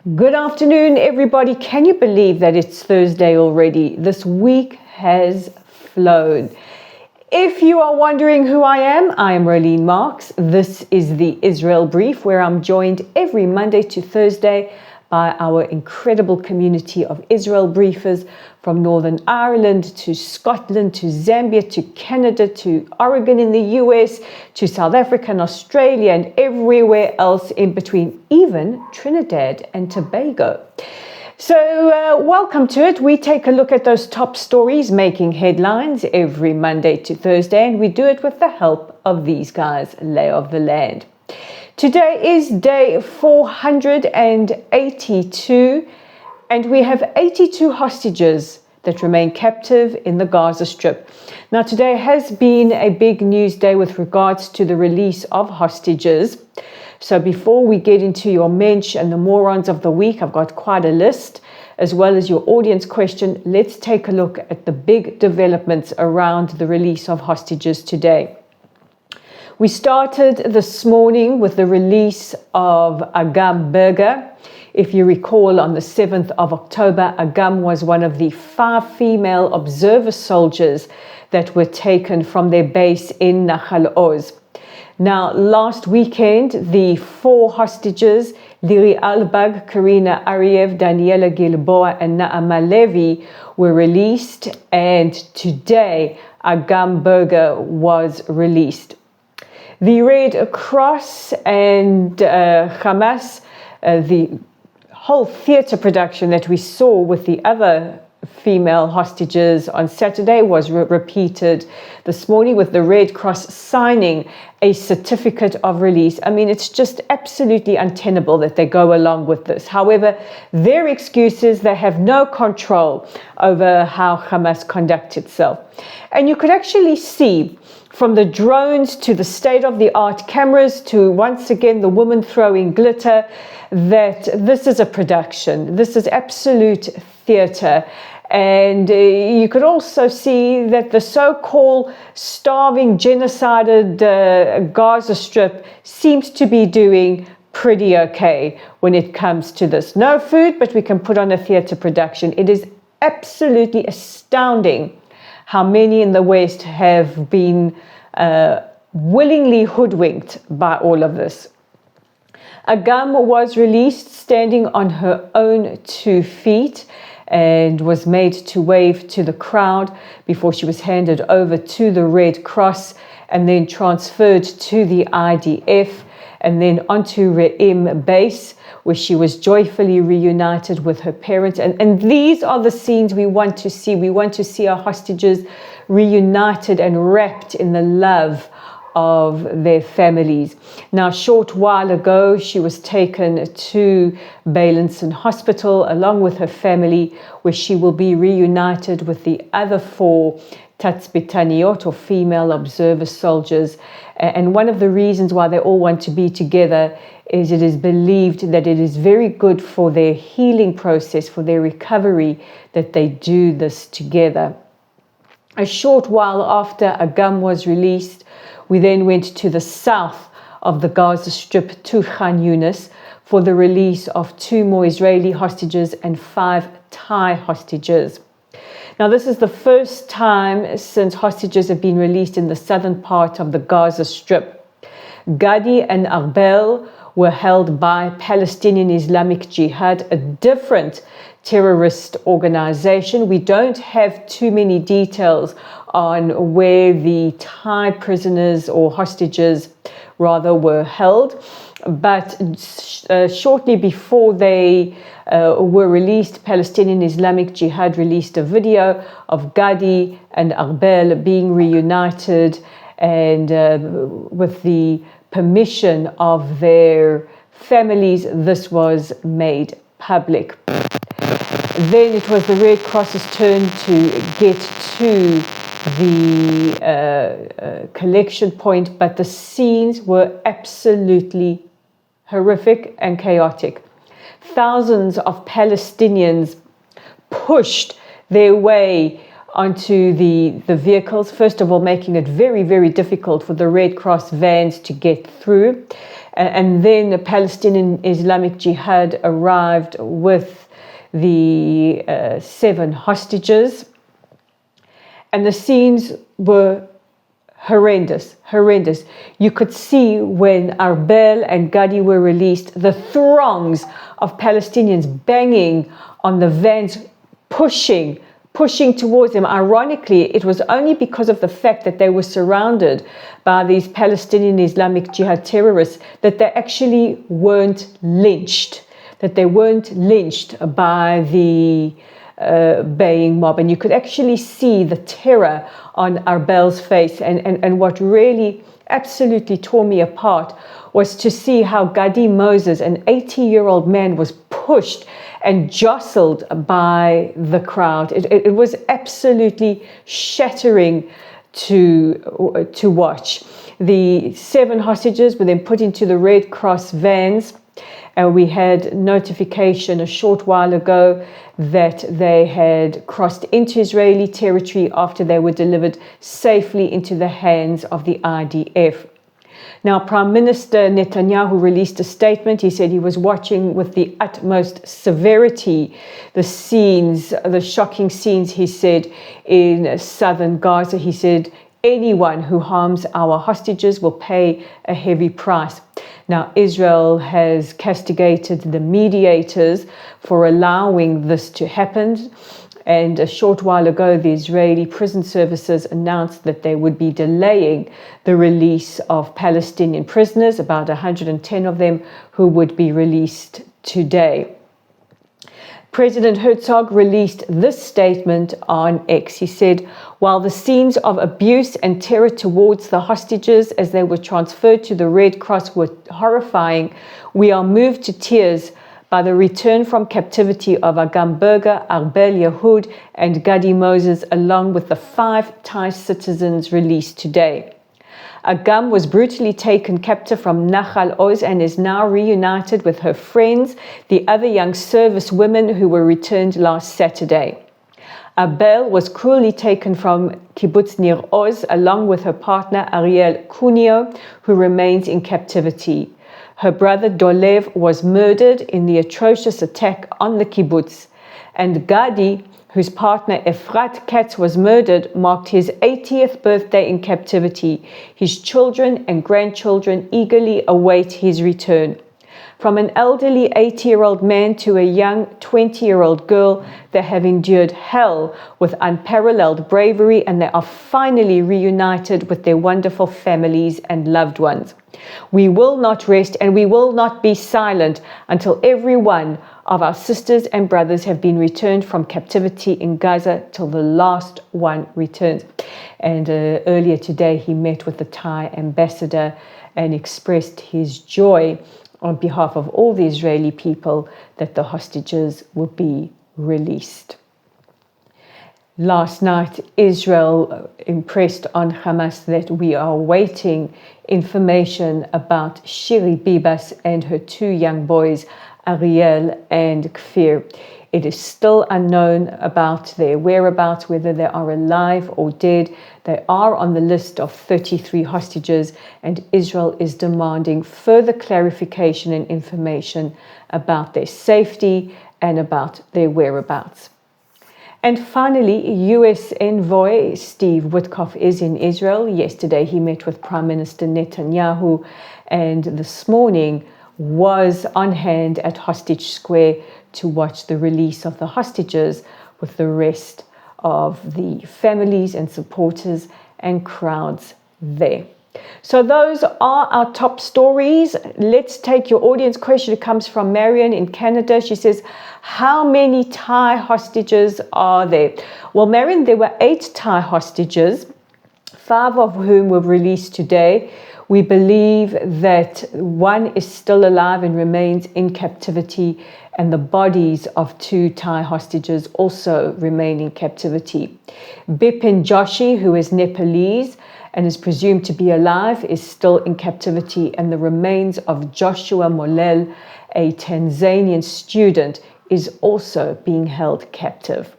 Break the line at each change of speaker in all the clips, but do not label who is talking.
Good afternoon, everybody. Can you believe that it's Thursday already? This week has flown. If you are wondering who I am Rolene Marks. This is the Israel Brief, where I'm joined every Monday to Thursday by our incredible community of Israel briefers from Northern Ireland to Scotland to Zambia to Canada to Oregon in the US to South Africa and Australia and everywhere else in between, even Trinidad and Tobago. So welcome to it. We take a look at those top stories making headlines every Monday to Thursday, and we do it with the help of these guys, lay of the land. Today is day 482, and we have 82 hostages that remain captive in the Gaza Strip. Now, today has been a big news day with regards to the release of hostages. So before we get into your Menches and the Morons of the week, I've got quite a list, as well as your audience question. Let's take a look at the big developments around the release of hostages today. We started this morning with the release of Agam Berger. If you recall, on the 7th of October, Agam was one of the 5 female observer soldiers that were taken from their base in Nahal Oz. Now, last weekend, the 4 hostages, Liri Albag, Karina Ariev, Daniela Gilboa, and Naama Levy, were released, and today, Agam Berger was released. The Red Cross and Hamas, the whole theatre production that we saw with the other female hostages on Saturday was repeated this morning with the Red Cross signing a certificate of release. I mean, it's just absolutely untenable that they go along with this. However, their excuse is they have no control over how Hamas conducts itself. And you could actually see from the drones to the state-of-the-art cameras to, once again, the woman throwing glitter, that this is a production. This is absolute theatre. And you could also see that the so-called starving, genocided Gaza Strip seems to be doing pretty okay when it comes to this. No food, but we can put on a theatre production. It is absolutely astounding how many in the West have been willingly hoodwinked by all of this. Agam was released standing on her own 2 feet and was made to wave to the crowd before she was handed over to the Red Cross and then transferred to the IDF and then onto Re'im base, where she was joyfully reunited with her parents. And these are the scenes we want to see. We want to see our hostages reunited and wrapped in the love of their families. Now, a short while ago, she was taken to Beilinson Hospital along with her family, where she will be reunited with the other 4 Tatzbitaniot, or female observer soldiers. And one of the reasons why they all want to be together is it is believed that it is very good for their healing process, for their recovery, that they do this together. A short while after Agam was released, we then went to the south of the Gaza Strip to Khan Yunis for the release of 2 more Israeli hostages and 5 Thai hostages. Now, this is the first time since hostages have been released in the southern part of the Gaza Strip. Gadi and Arbel were held by Palestinian Islamic Jihad, a different terrorist organization. We don't have too many details on where the Thai prisoners or hostages rather were held, but shortly before they were released, Palestinian Islamic Jihad released a video of Gadi and Arbel being reunited, and with the permission of their families, this was made public. Then it was the Red Cross's turn to get to the collection point, but the scenes were absolutely horrific and chaotic. Thousands of Palestinians pushed their way onto the vehicles, first of all making it very, very difficult for the Red Cross vans to get through. And then the Palestinian Islamic Jihad arrived with the 7 hostages. And the scenes were horrendous. You could see when Arbel and Gadi were released, the throngs of Palestinians banging on the vans, pushing towards them. Ironically, it was only because of the fact that they were surrounded by these Palestinian Islamic Jihad terrorists that they actually weren't lynched, by the baying mob. And you could actually see the terror on Arbel's face. And what really absolutely tore me apart was to see how Gadi Moses, an 80-year-old man, was pushed and jostled by the crowd. It was absolutely shattering to watch. The 7 hostages were then put into the Red Cross vans. We had notification a short while ago that they had crossed into Israeli territory after they were delivered safely into the hands of the IDF. Now, Prime Minister Netanyahu released a statement. He said he was watching with the utmost severity the shocking scenes, he said, in southern Gaza. He said, anyone who harms our hostages will pay a heavy price. Now, Israel has castigated the mediators for allowing this to happen. And a short while ago, the Israeli prison services announced that they would be delaying the release of Palestinian prisoners, about 110 of them who would be released today. President Herzog released this statement on X. He said, while the scenes of abuse and terror towards the hostages as they were transferred to the Red Cross were horrifying, we are moved to tears by the return from captivity of Agam, Berger, Arbel, Yehud, and Gadi Moses, along with the 5 Thai citizens released today. Agam was brutally taken captive from Nahal Oz and is now reunited with her friends, the other young service women who were returned last Saturday. Arbel was cruelly taken from Kibbutz Nir Oz along with her partner Ariel Cunio, who remains in captivity. Her brother Dolev was murdered in the atrocious attack on the kibbutz, and Gadi, whose partner Efrat Katz was murdered, marked his 80th birthday in captivity. His children and grandchildren eagerly await his return. From an elderly 80-year-old man to a young 20-year-old girl, they have endured hell with unparalleled bravery, and they are finally reunited with their wonderful families and loved ones. We will not rest and we will not be silent until every one of our sisters and brothers have been returned from captivity in Gaza, till the last one returns. And earlier today he met with the Thai ambassador and expressed his joy on behalf of all the Israeli people that the hostages will be released. Last night, Israel impressed on Hamas that we are awaiting information about Shiri Bibas and her 2 young boys, Ariel and Kfir. It is still unknown about their whereabouts, whether they are alive or dead. They are on the list of 33 hostages, and Israel is demanding further clarification and information about their safety and about their whereabouts. And finally, U.S. envoy Steve Witkoff is in Israel. Yesterday he met with Prime Minister Netanyahu, and this morning was on hand at Hostage Square to watch the release of the hostages with the rest of the families and supporters and crowds there. So those are our top stories. Let's take your audience question. It comes from Marion in Canada. She says, how many Thai hostages are there? Well, Marion, there were 8 Thai hostages, 5 of whom were released today. We believe that 1 is still alive and remains in captivity, and the bodies of 2 Thai hostages also remain in captivity. Bipin Joshi, who is Nepalese and is presumed to be alive, is still in captivity, and the remains of Joshua Molel, a Tanzanian student, is also being held captive.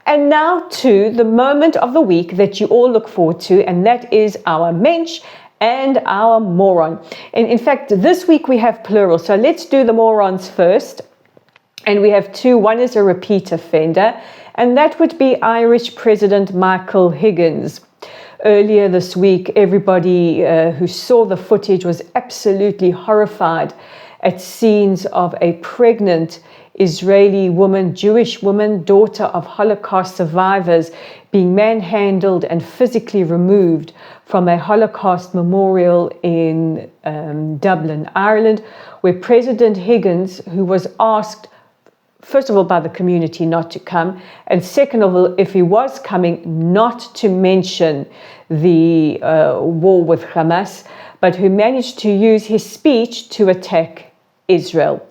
And now to the moment of the week that you all look forward to, and that is our Mench and our moron. And in fact, this week we have plural. So let's do the morons first. And we have two. One is a repeat offender, and that would be Irish President Michael Higgins. Earlier this week, everybody who saw the footage was absolutely horrified at scenes of a pregnant Israeli woman, Jewish woman, daughter of Holocaust survivors, being manhandled and physically removed from a Holocaust memorial in Dublin, Ireland, where President Higgins, who was asked, first of all, by the community not to come, and second of all, if he was coming, not to mention the war with Hamas, but who managed to use his speech to attack Israel.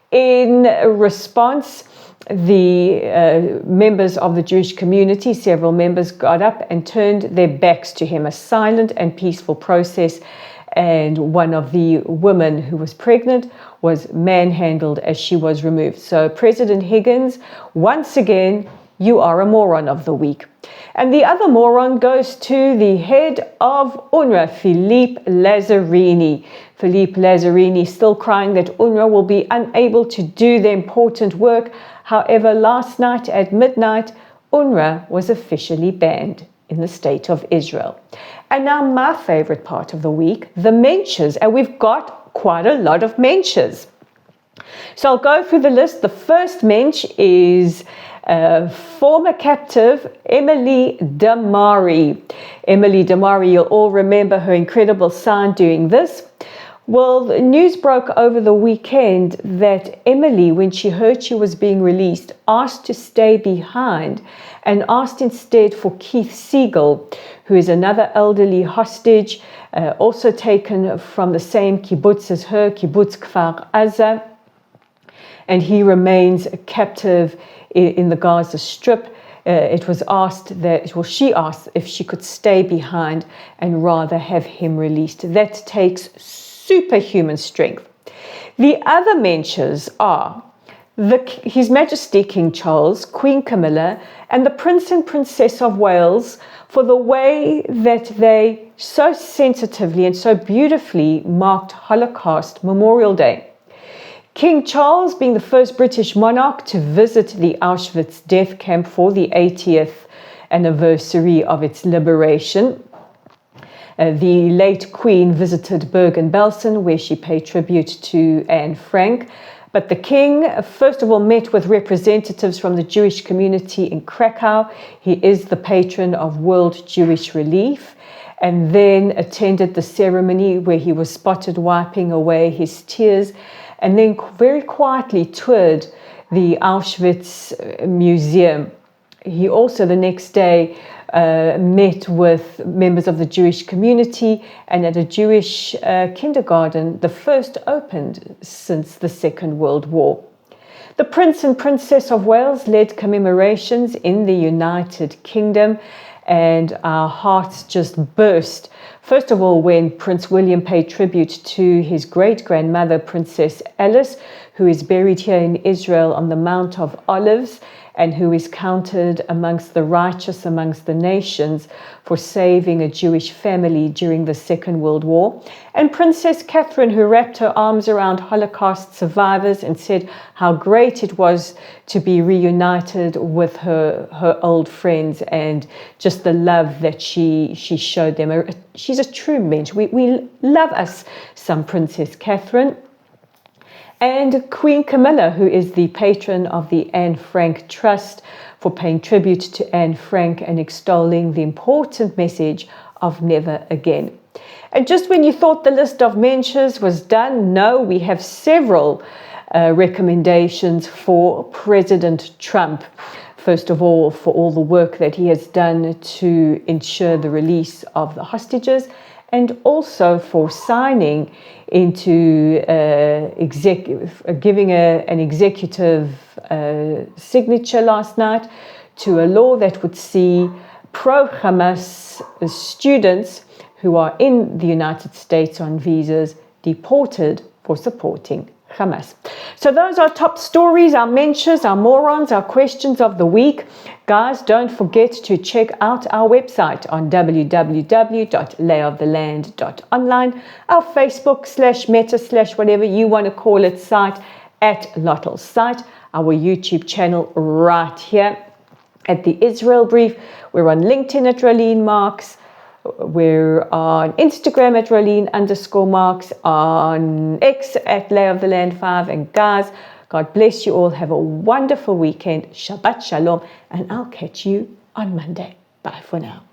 In response, the members of the Jewish community, several members, got up and turned their backs to him, a silent and peaceful process. And one of the women who was pregnant was manhandled as she was removed. So President Higgins, once again, you are a moron of the week. And the other moron goes to the head of UNRWA, Philippe Lazzarini. Philippe Lazzarini still crying that UNRWA will be unable to do the important work. However, last night at midnight, UNRWA was officially banned in the state of Israel. And now my favorite part of the week, the Menches. And we've got quite a lot of Menches. So I'll go through the list. The first Mensch is former captive Emily Damari. Emily Damari, you'll all remember her incredible sound doing this. Well, the news broke over the weekend that Emily, when she heard she was being released, asked to stay behind and asked instead for Keith Siegel, who is another elderly hostage, also taken from the same kibbutz as her, kibbutz Kfar Aza, and he remains captive in the Gaza Strip. It was asked that, well, she asked if she could stay behind and rather have him released. That takes superhuman strength. The other Menches are His Majesty King Charles, Queen Camilla, and the Prince and Princess of Wales for the way that they so sensitively and so beautifully marked Holocaust Memorial Day. King Charles being the first British monarch to visit the Auschwitz death camp for the 80th anniversary of its liberation. The late Queen visited Bergen-Belsen, where she paid tribute to Anne Frank. But the King, first of all, met with representatives from the Jewish community in Krakow. He is the patron of World Jewish Relief. And then attended the ceremony where he was spotted wiping away his tears. And then very quietly toured the Auschwitz Museum. He also, the next day, met with members of the Jewish community and at a Jewish kindergarten, the first opened since the Second World War. The Prince and Princess of Wales led commemorations in the United Kingdom, and our hearts just burst. First of all, when Prince William paid tribute to his great-grandmother, Princess Alice, who is buried here in Israel on the Mount of Olives, and who is counted amongst the righteous amongst the nations for saving a Jewish family during the Second World War. And Princess Catherine, who wrapped her arms around Holocaust survivors and said how great it was to be reunited with her old friends and just the love that she showed them. She's a true mensch. We love us some Princess Catherine. And Queen Camilla, who is the patron of the Anne Frank Trust, for paying tribute to Anne Frank and extolling the important message of never again. And just when you thought the list of Menches was done, no, we have several recommendations for President Trump. First of all, for all the work that he has done to ensure the release of the hostages, and also for signing into giving an executive signature last night to a law that would see pro-Hamas students who are in the United States on visas deported for supporting Hamas. So those are top stories, our mentions, our morons, our questions of the week. Guys, don't forget to check out our website on www.layoftheland.online, our Facebook /Meta /whatever you want to call it site at Lottel's site, our YouTube channel right here at the Israel Brief. We're on LinkedIn at Rolene Marks. We're on Instagram at Rolene_Marks, on X at Lay of the Land 5. And guys, God bless you all. Have a wonderful weekend. Shabbat Shalom. And I'll catch you on Monday. Bye for now.